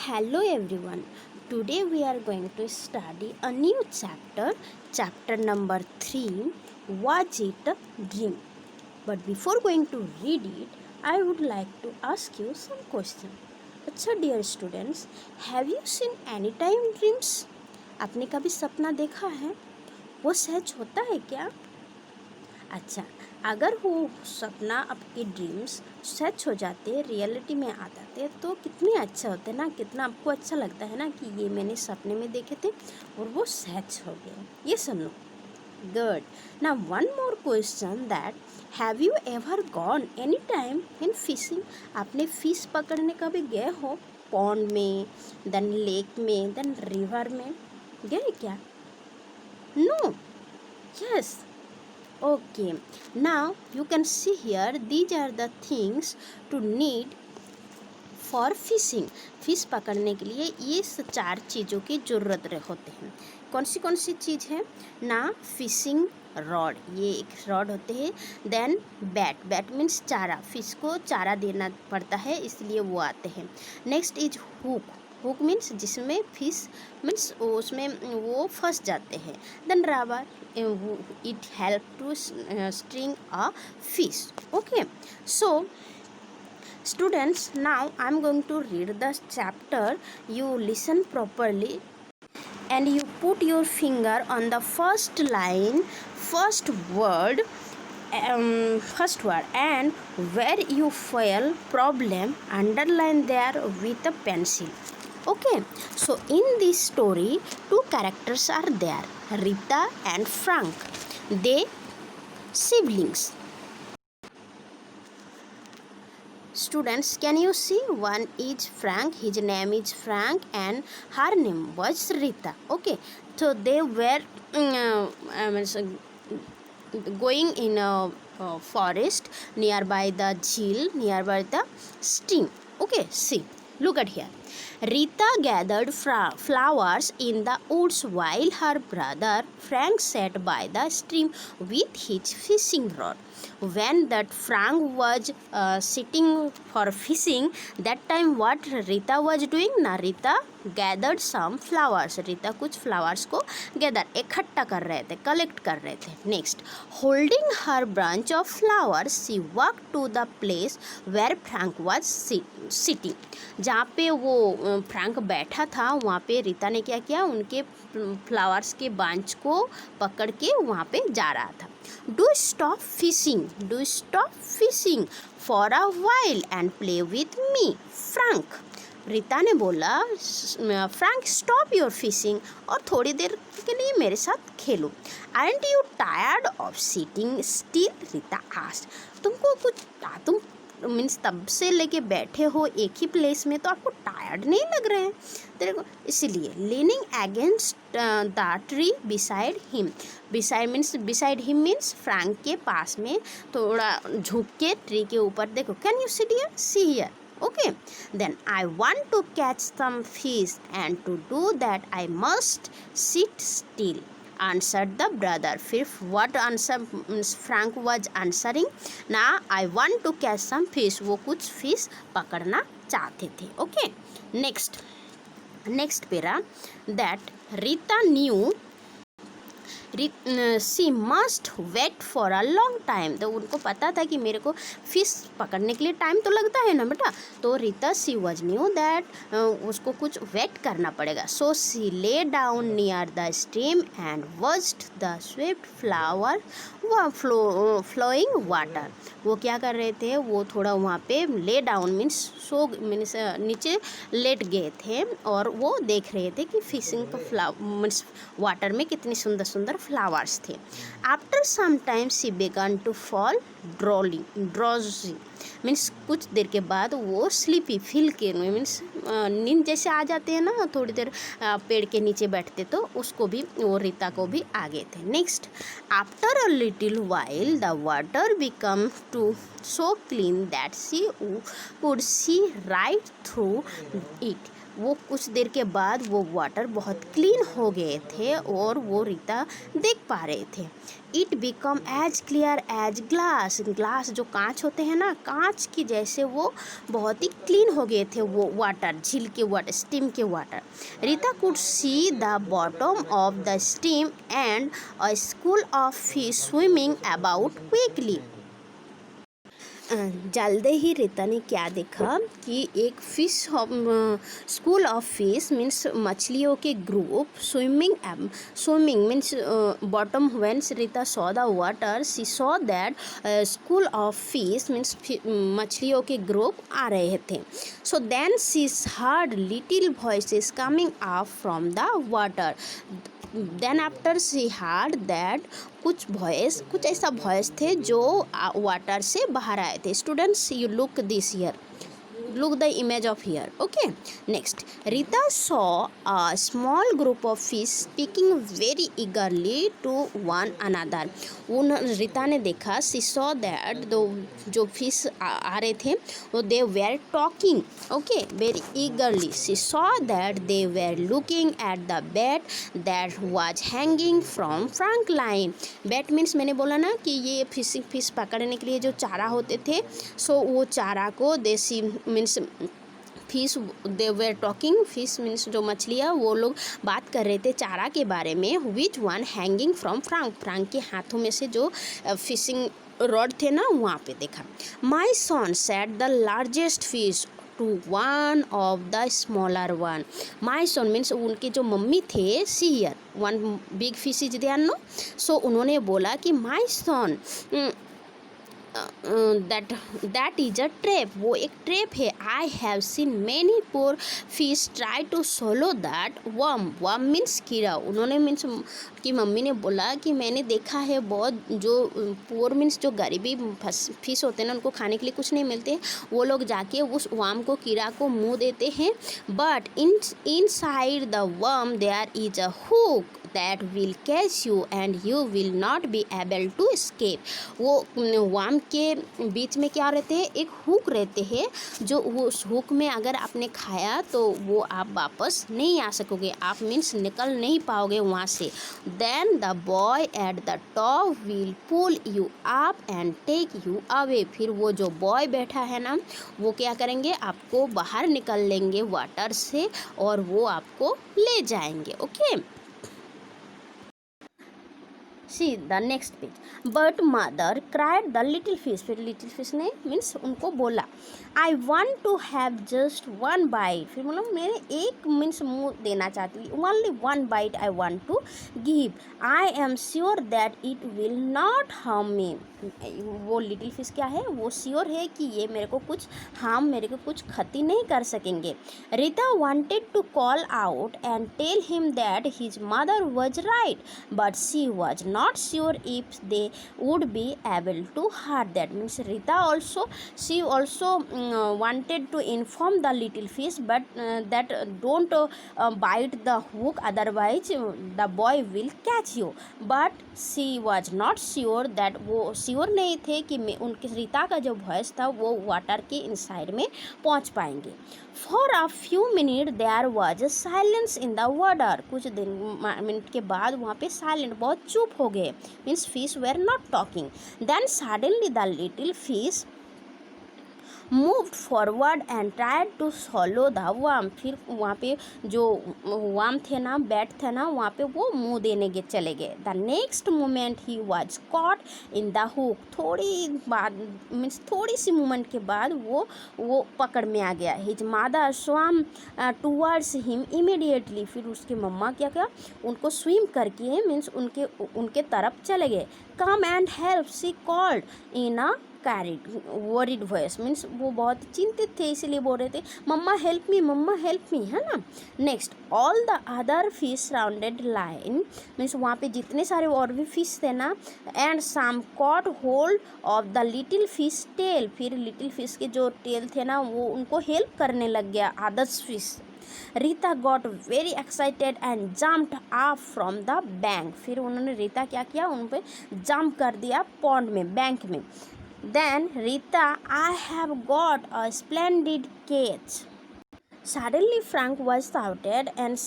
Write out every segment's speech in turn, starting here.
Hello everyone. Today we are going to study a new chapter, chapter number 3, Was It a Dream? But before going to read it, I would like to ask you some questions. अच्छा dear students, have you seen any time dreams? आपने कभी सपना देखा है? वो सच होता है क्या? अच्छा, अगर वो सपना आपके ड्रीम्स सच हो जाते, रियलिटी में आ जाते तो कितने अच्छे होते ना, कितना आपको अच्छा लगता है ना कि ये मैंने सपने में देखे थे और वो सच हो गए। ये सुनो। Good. Now one more question that have you ever gone any time in fishing? आपने फिश पकड़ने कभी गए हो? पॉन्ड में, देन लेक में, देन रिवर में गए क्या? No. Yes. Okay, now you can see here these are the things to need for fishing. Fish पकड़ने के लिए ये 4 चीज़ों की ज़रूरत होते हैं। कौन सी चीज़ है ना? फिशिंग रॉड, ये एक रॉड होते हैं। देन बैट मीन्स चारा, फिश को चारा देना पड़ता है इसलिए वो आते हैं। नेक्स्ट इज हुक मीन्स जिसमें फिश मीन्स उसमें वो फंस जाते हैं। Then rubber, it help to string a fish. Okay, so students, now I am going to read the chapter. You listen properly and you put your finger on the first line, first word, and where you feel problem, underline there with a pencil. Okay, so in this story 2 characters are there, Rita and Frank. They siblings. Students, can you see? One is Frank, his name is Frank, and her name was Rita. Okay, so they were going in a forest nearby the jheel, nearby the stream. Okay, see, look at here. Rita gathered flowers in the woods while her brother Frank sat by the stream with his fishing rod. When that Frank was sitting for fishing, that time what Rita was doing? ना Rita gathered some flowers. Rita कुछ flowers को gather इकट्ठा कर रहे थे, collect कर रहे थे. Next, holding her branch of flowers, she walked to the place where Frank was sitting. जहाँ पे वो फ्रैंक बैठा था वहाँ पे रीता ने क्या किया? उनके फ्लावर्स के बांच को पकड़ के वहाँ पे जा रहा था. Do stop fishing for a while and play with me, Frank. Rita ने बोला, फ्रैंक स्टॉप योर फिशिंग, और थोड़ी देर के लिए मेरे साथ खेलो. Aren't you tired of sitting still? Rita asked. तुम मीन्स तब से लेके बैठे हो एक ही प्लेस में, तो आपको टायर्ड नहीं लग रहे हैं तेरे को? इसीलिए leaning against the tree beside him means Frank के पास में थोड़ा झुक के ट्री के ऊपर देखो. Can you see here? Okay, then I want to catch some fish, and to do that I must sit still, answered the brother. Fifth, what answer Frank was answering? ना I want to catch some fish, वो कुछ fish पकड़ना चाहते थे. Okay, next पेरा, that Rita knew she must wait for a long time. तो उनको पता था कि मेरे को फिश पकड़ने के लिए टाइम तो लगता है ना बेटा. तो Rita she was knew that उसको कुछ वेट करना पड़ेगा. So she lay down near the stream and watched the swift flowing water. वो क्या कर रहे थे? वो थोड़ा वहाँ पे ले डाउन मीन्स नीचे लेट गए थे और वो देख रहे थे कि फिशिंग मीन्स वाटर में कितनी सुंदर सुंदर फ्लावर्स थे. आफ्टर सम टाइम सी बेगन टू फॉल ड्रॉजी मीन्स कुछ देर के बाद वो स्लीपी फील के मीन्स नींद जैसे आ जाते हैं ना, थोड़ी देर पेड़ के नीचे बैठते तो उसको भी, वो रीता को भी आ गए थे. Next, after a little while the water become too so clean that she could see right through it. वो कुछ देर के बाद वो वाटर बहुत क्लीन हो गए थे और वो रीता देख पा रहे थे। It become as clear as glass, glass जो कांच होते हैं ना, कांच की जैसे वो बहुत ही क्लीन हो गए थे वो वाटर, झील के वाटर, स्टीम के water. Rita could see the bottom of the steam and a school of fish swimming about quickly. जल्दी ही रीता ने क्या देखा कि एक fish school of fish means मछलियों के group swimming means bottom when Rita saw the water she saw that school of fish means मछलियों के ग्रुप आ रहे थे। So then she heard little voices coming up from the water. Then after she heard that कुछ ऐसा voice थे जो water से बाहर आए थे। Students, you look this year, look the image of here. Okay, next Rita saw a small group of fish speaking very eagerly to one another. उन रीता ने देखा, she saw that जो फिश आ रहे थे वो they were talking, okay, very eagerly. She saw that they were looking at the bait that was hanging from trunk line. Bait means मैंने बोला ना कि ये फिश पकड़ने के लिए जो चारा होते थे, सो वो चारा को देसी means fish they were talking, fish means जो मछलियाँ वो लोग बात कर रहे थे चारा के बारे में। Which one hanging from Frank के हाथों में से जो फिशिंग रॉड थे ना वहाँ पे देखा। My son said the largest fish to one of the smaller one. My son means उनके जो मम्मी थे, see here one big fish is there no. So उन्होंने बोला कि my son that is a trap, वो एक trap है। I have seen many poor fish try to swallow that worm means कीड़ा। उन्होंने मीन्स कि मम्मी ने बोला कि मैंने देखा है बहुत जो पोर मीन्स जो गरीबी फिश होते हैं ना, उनको खाने के लिए कुछ नहीं मिलते, वो लोग जाके उस वर्म को, कीड़ा को मुँह देते हैं। But inside the worm there is a hook that will catch you and you will not be able to escape. वो वर्म के बीच में क्या रहते हैं, एक हुक रहते हैं, जो वो उस हुक में अगर आपने खाया तो वो आप वापस नहीं आ सकोगे, आप मीन्स निकल नहीं पाओगे वहाँ से। then the boy at the top will pull you up and take you away. फिर वो जो बॉय बैठा है ना, वो क्या करेंगे, आपको बाहर निकल लेंगे वाटर से और वो आपको ले जाएंगे। Okay, See the next page. But mother cried the little fish. फिर लिटिल फिश ने मीन्स उनको बोला, I want to have just one bite. फिर मतलब मैं एक मीन्स मुँह देना चाहती हूँ, only one bite I want to give. I am sure that it will not harm me. वो लिटिल फिश क्या है, वो श्योर है कि ये मेरे को कुछ क्षति नहीं कर सकेंगे। Rita wanted to call out and tell him that his mother was right, but she was not sure if they would be able to hurt that. Means Rita she also wanted to inform the little fish, but that don't bite the hook, otherwise the boy will catch you. But she was not sure that, वो sure नहीं थे कि उनके रीता का जो voice था वो water के इनसाइड में पहुंच पाएंगे। For a few minutes there was a silence in the water. कुछ मिनट के बाद वहाँ पे साइलेंट, बहुत चुप हो गए, means fish were not talking. Then suddenly the little fish moved forward and tried to swallow the worm. फिर वहाँ पे जो worm थे ना, बैट थे ना, वहाँ पे वो मुँह देने के चले गए। The next moment he was caught in the hook. थोड़ी सी मोमेंट के बाद वो पकड़ में आ गया। His mother swam towards him immediately. फिर उसके मम्मा क्या उनको स्विम करके मीन्स उनके तरफ चले गए। Come and help, she called in a worried voice. Means वो बहुत चिंतित थे, इसलिए बोल रहे थे मम्मा हेल्प मी, है ना। Next, all the other fish surrounded line, means वहाँ पे जितने सारे और भी फिश थे ना, and some caught hold of the little fish tail. फिर लिटिल फिश के जो टेल थे ना, वो उनको हेल्प करने लग गया others fish. Rita got very excited and jumped up from the bank. फिर उन्होंने रीता क्या किया, उन पर जंप कर दिया पॉन्ड में, बैंक में। Then Rita, I have got a splendid catch. Suddenly Frank was shouted and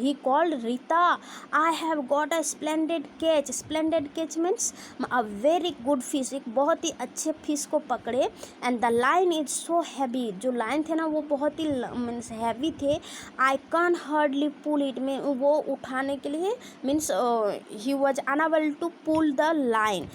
he called Rita. I have got a splendid catch. Splendid catch means a very good fish. एक बहुत ही अच्छे fish को पकड़े and the line is so heavy. जो line थे ना वो बहुत ही मीन्स हैवी थे. I can't hardly pull it. में वो उठाने के लिए means he was unable to pull the line.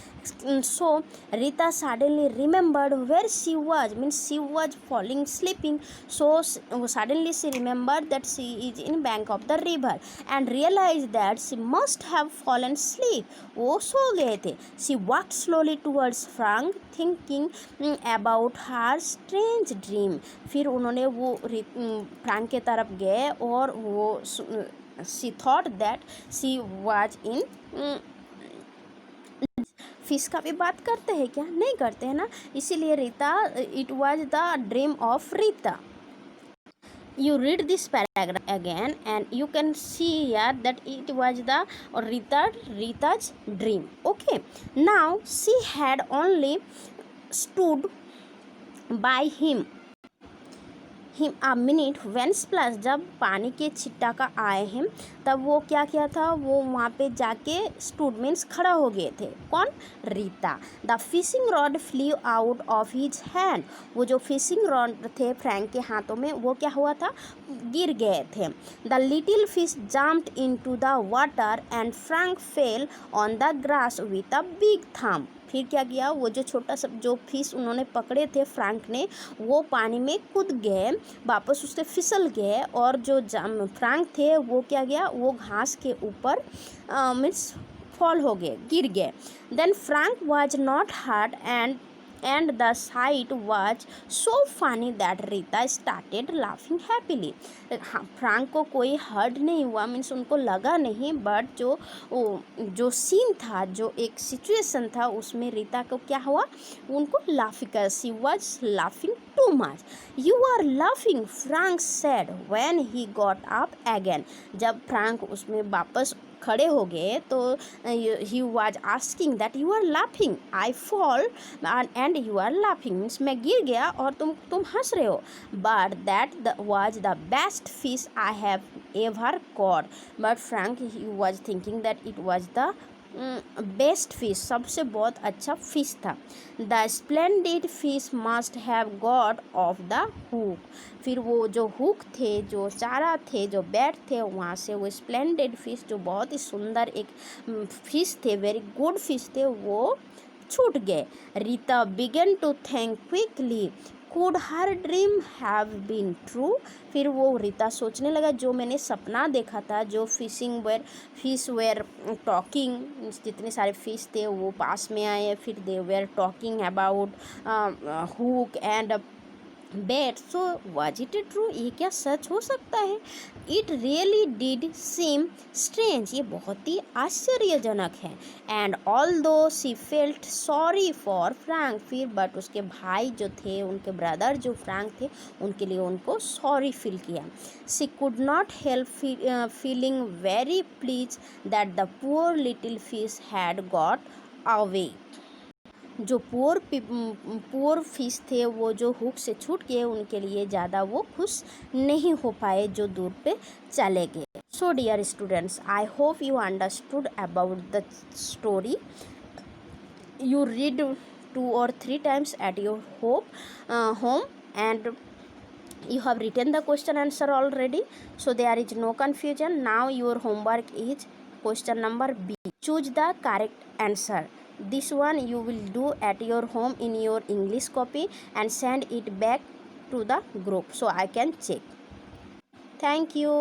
So Rita suddenly remembered where she was. Means she was falling sleeping. So suddenly she remembered that she is in bank of the river and realized that she must have fallen asleep. वो सो गए थे. She walked slowly towards Frank thinking about her strange dream. फिर उन्होंने वो Frank के तरफ गए और वो she thought that she was in fish का भी बात करते हैं क्या? नहीं करते हैं ना. इसीलिए Rita, it was the dream of Rita. You read this paragraph again and you can see here that it was the Rita's dream. Okay, now she had only stood by him a minute when splash. जब पानी के छिट्टा का आए हैं तब वो क्या किया था, वो वहाँ पे जाके stood means खड़ा हो गए थे. कौन? Rita. The fishing rod flew out of his hand. वो जो fishing rod थे फ्रैंक के हाथों में वो क्या हुआ था, गिर गए थे. The little fish jumped into the water and Frank fell on the grass with a big thump. फिर क्या किया, वो जो छोटा सा जो फिश उन्होंने पकड़े थे फ्रैंक ने, वो पानी में कूद गए, वापस उससे फिसल गए और जो फ्रैंक थे वो क्या गया, वो घास के ऊपर मीन्स फॉल हो गए, गिर गए. Then Frank was not hurt and the sight was so funny that Rita started laughing happily. Frank को कोई हर्ट नहीं हुआ, मीन्स उनको लगा नहीं, बट जो सीन था, जो एक सिचुएशन था उसमें रीता को क्या हुआ, उनको लाफिंग कर. She was laughing too much. You are laughing, Frank said when he got up again. जब फ्रैंक उसमें वापस खड़े हो गए तो he was asking that you are laughing, I fall and you are laughing means मैं गिर गया और तुम हंस रहे हो. But that was the best fish I have ever caught. But Frank he was thinking that it was the best fish, सबसे बहुत अच्छा फिश था. The splendid fish must have got off the hook. फिर वो जो hook थे, जो चारा थे, जो बैट थे, वहाँ से वो स्प्लेंडिड फिश जो बहुत ही सुंदर एक फिश थे, वेरी गुड फिश थे, वो छूट गए. Rita began to think quickly, could her dream have been true. फिर वो रीता सोचने लगा, जो मैंने सपना देखा था, जो फिश वेयर टॉकिंग, जितने सारे फिश थे वो पास में आए, फिर they were talking about hook and bait. So was it true, ये क्या सच हो सकता है? It really did seem strange, ये बहुत ही आश्चर्यजनक है. And although she felt sorry for Frank, फिर बट उसके भाई जो थे, उनके ब्रदर जो फ्रैंक थे, उनके लिए उनको सॉरी फील किया. She could not help feeling very please that the poor little fish had got away. जो पुअर फिश थे वो जो हुक से छूट गए, उनके लिए ज़्यादा वो खुश नहीं हो पाए जो दूर पे चले गए. So dear students, I hope you understood about the story. You read 2 or 3 times at your home and you have written the question answer already, so there is no confusion. Now your homework is question number B. Choose the correct answer. This one you will do at your home in your English copy and send it back to the group so I can check. Thank you.